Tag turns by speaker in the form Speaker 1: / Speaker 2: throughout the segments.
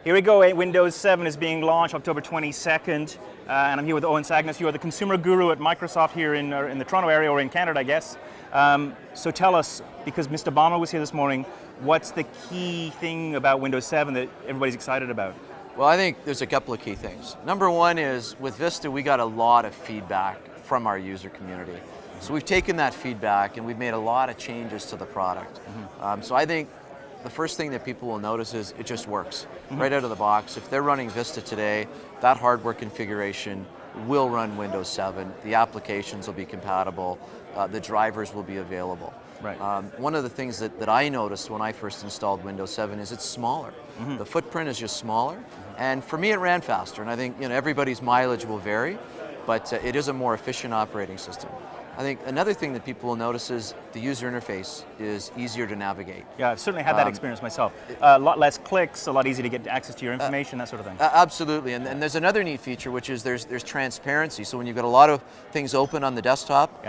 Speaker 1: Here we go. Windows 7 is being launched October 22nd, and I'm here with Owen Sagness. You are the consumer guru at Microsoft here in the Toronto area, or in Canada, I guess. So tell us, because Mr. Balmer was here this morning, what's the key thing about Windows 7 that everybody's excited about?
Speaker 2: Well, I think there's a couple of key things. Number one is, with Vista, we got a lot of feedback from our user community. So we've taken that feedback and we've made a lot of changes to the product. So I think the first thing that people will notice is it just works right out of the box. If they're running Vista today, that hardware configuration will run Windows 7. The applications will be compatible. The drivers will be available.
Speaker 1: Right.
Speaker 2: One of the things that I noticed when I first installed Windows 7 is it's smaller. The footprint is just smaller, and for me it ran faster. And I think everybody's mileage will vary, but it is a more efficient operating system. I think another thing that people will notice is the user interface is easier to navigate.
Speaker 1: Yeah, I've certainly had that experience myself. A lot less clicks, a lot easier to get access to your information, that sort of thing.
Speaker 2: Absolutely, and there's another neat feature, which is there's transparency. So when you've got a lot of things open on the desktop,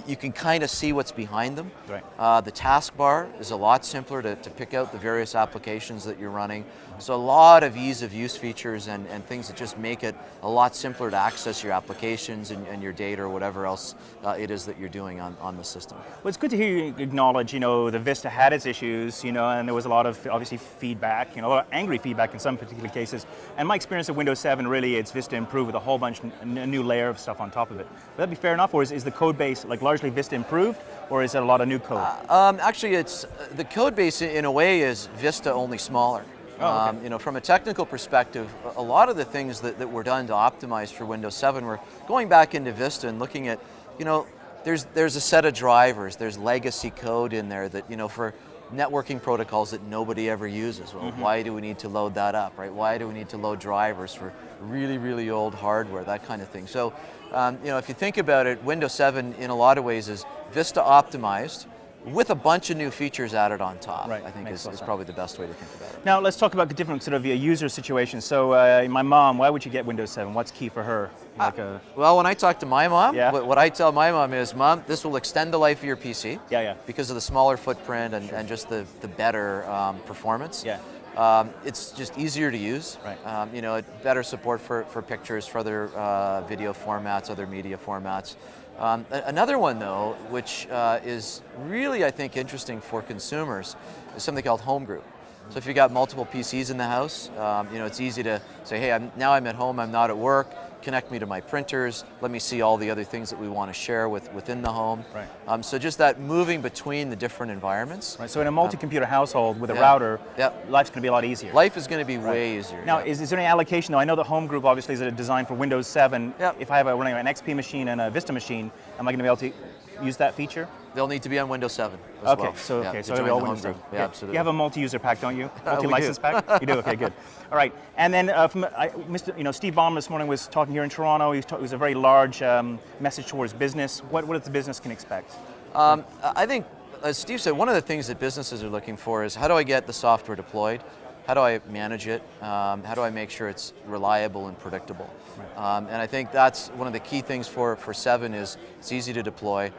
Speaker 2: you can kind of see what's behind them.
Speaker 1: Right.
Speaker 2: The taskbar is a lot simpler to pick out the various applications that you're running. So a lot of ease of use features and things that just make it a lot simpler to access your applications and your data or whatever else it is that you're doing on the system.
Speaker 1: Well, it's good to hear you acknowledge, the Vista had its issues, and there was a lot of, obviously, feedback, a lot of angry feedback in some particular cases. And my experience of Windows 7, really, it's Vista improved with a whole bunch, a new layer of stuff on top of it. Would that be fair enough, or is the code base largely Vista improved, or is it a lot of new code?
Speaker 2: Actually, it's the code base in a way is Vista, only smaller.
Speaker 1: Oh, okay.
Speaker 2: From a technical perspective, a lot of the things that were done to optimize for Windows 7 were going back into Vista and looking at, there's a set of drivers, there's legacy code in there that, for networking protocols that nobody ever uses. Well, why do we need to load that up, right? Why do we need to load drivers for really, really old hardware, that kind of thing. So, if you think about it, Windows 7 in a lot of ways is Vista optimized with a bunch of new features added on top.
Speaker 1: Right.
Speaker 2: I think is probably the best way to think about it.
Speaker 1: Now let's talk about the different sort of user situations. So my mom, why would you get Windows 7? What's key for her?
Speaker 2: Well, when I talk to my mom,
Speaker 1: Yeah.
Speaker 2: what I tell my mom is, Mom, this will extend the life of your PC.
Speaker 1: Yeah.
Speaker 2: Because of the smaller footprint and just the better performance.
Speaker 1: Yeah.
Speaker 2: It's just easier to use.
Speaker 1: Right.
Speaker 2: Better support for pictures, for other video formats, other media formats. Another one, though, which is really, I think, interesting for consumers, is something called home group. So if you've got multiple PCs in the house, it's easy to say, hey, now I'm at home, I'm not at work, connect me to my printers, let me see all the other things that we want to share within the home.
Speaker 1: Right.
Speaker 2: So just that moving between the different environments.
Speaker 1: Right. So in a multi-computer household with a router, life's going to be a lot easier.
Speaker 2: Life is going to be way easier.
Speaker 1: Now, is there any allocation, though? I know the home group obviously is designed for Windows 7. If I have running an XP machine and a Vista machine, am I going to be able to use that feature?
Speaker 2: They'll need to be on Windows 7 as well.
Speaker 1: So
Speaker 2: join
Speaker 1: all
Speaker 2: the
Speaker 1: Windows 7.
Speaker 2: Yeah, absolutely.
Speaker 1: You have a multi-user pack, don't you? Multi-license pack? You do. Okay, good. All right. And then, Steve Ballmer this morning was talking here in Toronto. It was a very large message towards business. What the business can expect?
Speaker 2: I think, as Steve said, one of the things that businesses are looking for is, how do I get the software deployed? How do I manage it? How do I make sure it's reliable and predictable? Right. And I think that's one of the key things for 7 is it's easy to deploy.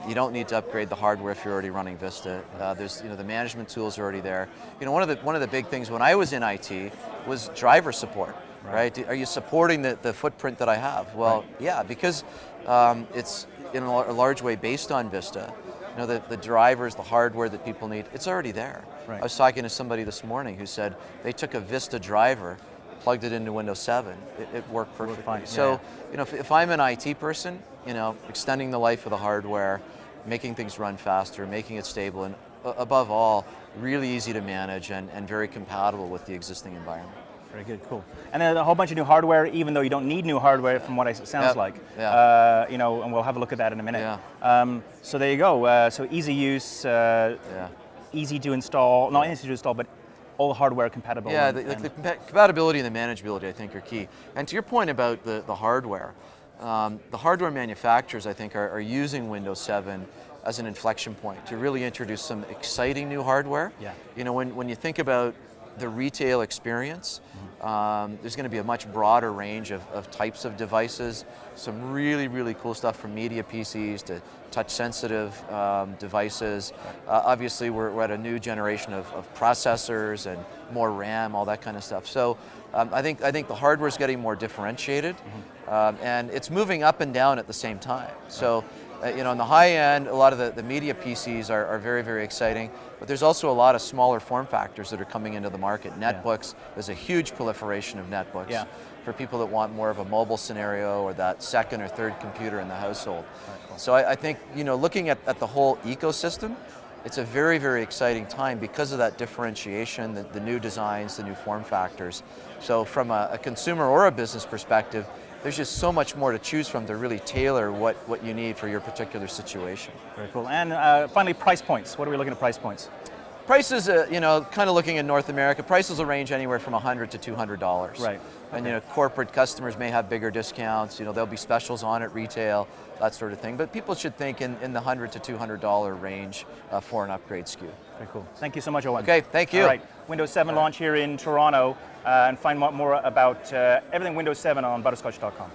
Speaker 2: You don't need to upgrade the hardware if you're already running Vista. There's the management tools are already there. One of the big things when I was in IT was driver support. Right? Are you supporting the footprint that I have? Well, yeah, because it's in a large way based on Vista. The drivers, the hardware that people need, it's already there.
Speaker 1: Right.
Speaker 2: I was talking to somebody this morning who said they took a Vista driver, plugged it into Windows 7, it worked perfectly.
Speaker 1: Fine.
Speaker 2: So, if I'm an IT person, extending the life of the hardware, making things run faster, making it stable, and above all, really easy to manage and very compatible with the existing environment.
Speaker 1: Very good, cool. And then a whole bunch of new hardware, even though you don't need new hardware from what it sounds like. And we'll have a look at that in a minute. So there you go. So easy use, easy to install, not easy to install, but all the hardware compatible.
Speaker 2: Yeah, the compatibility and the manageability, I think, are key. And to your point about the hardware manufacturers, I think, are using Windows 7 as an inflection point to really introduce some exciting new hardware.
Speaker 1: Yeah.
Speaker 2: When you think about the retail experience. There's going to be a much broader range of types of devices, some really, really cool stuff from media PCs to touch-sensitive devices. Obviously, we're at a new generation of processors and more RAM, all that kind of stuff. So I think the hardware is getting more differentiated, and it's moving up and down at the same time. So you know, in the high end, a lot of the media PCs are very, very exciting, but there's also a lot of smaller form factors that are coming into the market. Netbooks, there's a huge proliferation of netbooks for people that want more of a mobile scenario or that second or third computer in the household. So I think, you know, looking at the whole ecosystem, it's a very, very exciting time because of that differentiation, the new designs, the new form factors. So from a consumer or a business perspective, there's just so much more to choose from to really tailor what you need for your particular situation.
Speaker 1: Very cool. And finally, price points. What are we looking at price points?
Speaker 2: Prices, you know, kind of looking in North America, prices will range anywhere from $100 to $200.
Speaker 1: Right.
Speaker 2: And you know, corporate customers may have bigger discounts. You know, there'll be specials on at retail, that sort of thing. But people should think in the $100 to $200 range for an upgrade SKU.
Speaker 1: Very cool. Thank you so much, Owen.
Speaker 2: Okay, thank you.
Speaker 1: All right, Windows 7 launch here in Toronto, and find out more about everything Windows 7 on butterscotch.com.